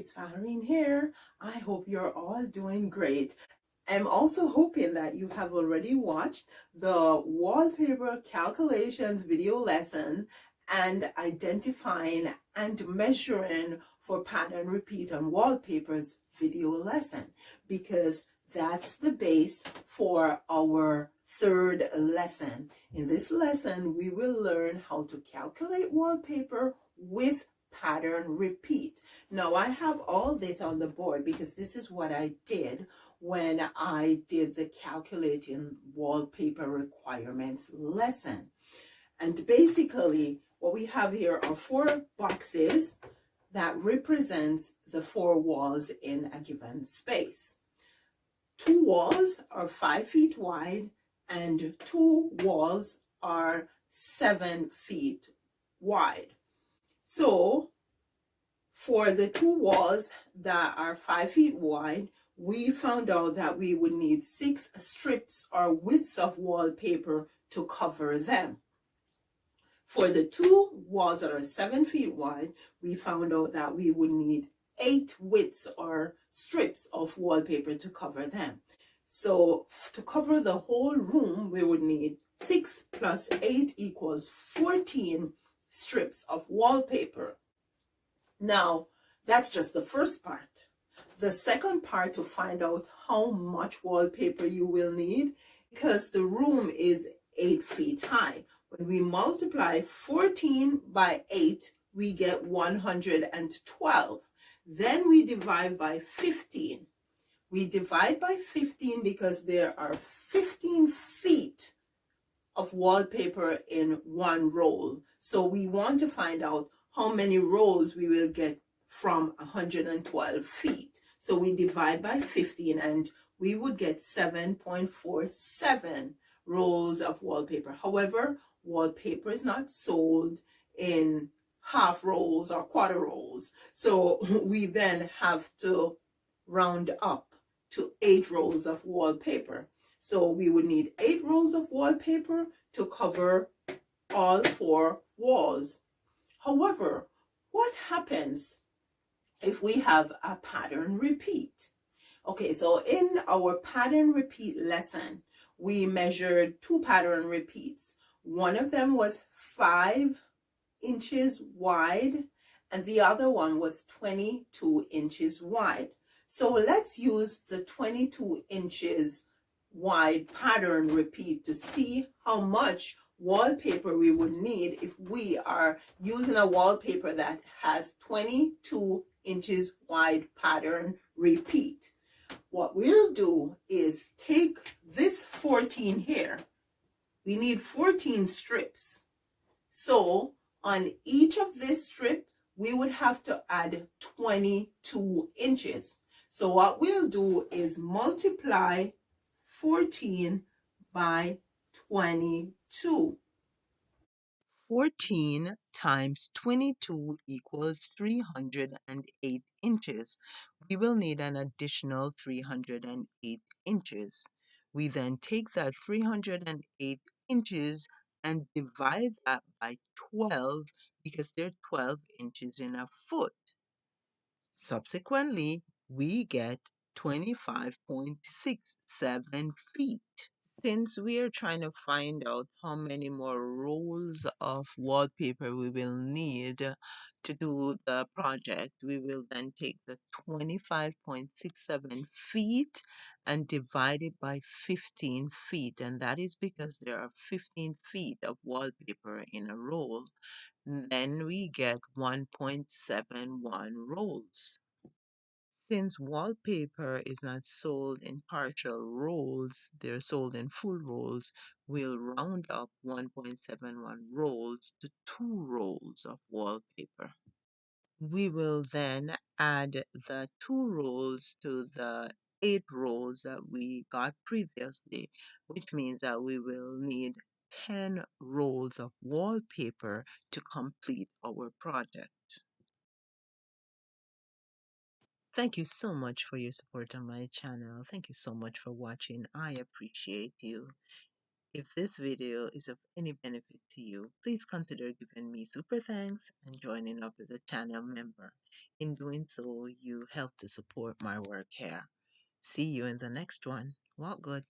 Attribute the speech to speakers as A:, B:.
A: it's Valerie here. I hope you're all doing great. I'm also hoping that you have already watched the wallpaper calculations video lesson and identifying and measuring for pattern repeat on wallpapers video lesson, because that's the base for our third lesson. In this lesson, we will learn how to calculate wallpaper with pattern repeat. Now I have all this on the board because this is what I did when I did the calculating wallpaper requirements lesson. And basically what we have here are 4 boxes that represents the 4 walls in a given space. 2 walls are 5 feet wide and 2 walls are 7 feet wide. So for the 2 walls that are 5 feet wide, we found out that we would need 6 strips or widths of wallpaper to cover them. For the 2 walls that are 7 feet wide, we found out that we would need 8 widths or strips of wallpaper to cover them. So to cover the whole room, we would need 6 plus 8 equals 14 strips of wallpaper. Now, that's just the first part. The second part, to find out how much wallpaper you will need, because the room is 8 feet high. When we multiply 14 by 8, we get 112. Then we divide by 15. We divide by 15 because there are 15 feet of wallpaper in one roll. So we want to find out how many rolls we will get from 112 feet. So we divide by 15 and we would get 7.47 rolls of wallpaper. However, wallpaper is not sold in half rolls or quarter rolls. So we then have to round up to 8 rolls of wallpaper. So we would need 8 rolls of wallpaper to cover all 4 walls. However, what happens if we have a pattern repeat? Okay, so in our pattern repeat lesson, we measured 2 pattern repeats. One of them was 5 inches wide and the other one was 22 inches wide. So let's use the 22 inches wide pattern repeat to see how much wallpaper we would need if we are using a wallpaper that has 22 inches wide pattern repeat. What we'll do is take this 14 here. We need 14 strips. So on each of this strip, we would have to add 22 inches. So what we'll do is multiply 14 by 22. 14 times 22 equals 308 inches. We will need an additional 308 inches. We then take that 308 inches and divide that by 12 because there are 12 inches in a foot. Subsequently, we get 25.67 feet. Since we are trying to find out how many more rolls of wallpaper we will need to do the project, we will then take the 25.67 feet and divide it by 15 feet. And that is because there are 15 feet of wallpaper in a roll. Then we get 1.71 rolls. Since wallpaper is not sold in partial rolls, they're sold in full rolls, we'll round up 1.71 rolls to 2 rolls of wallpaper. We will then add the 2 rolls to the 8 rolls that we got previously, which means that we will need 10 rolls of wallpaper to complete our project. Thank you so much for your support on my channel. Thank you so much for watching. I appreciate you.
B: If this video is of any benefit to you, please consider giving me super thanks and joining up as a channel member. In doing so, you help to support my work here. See you in the next one. Walk good.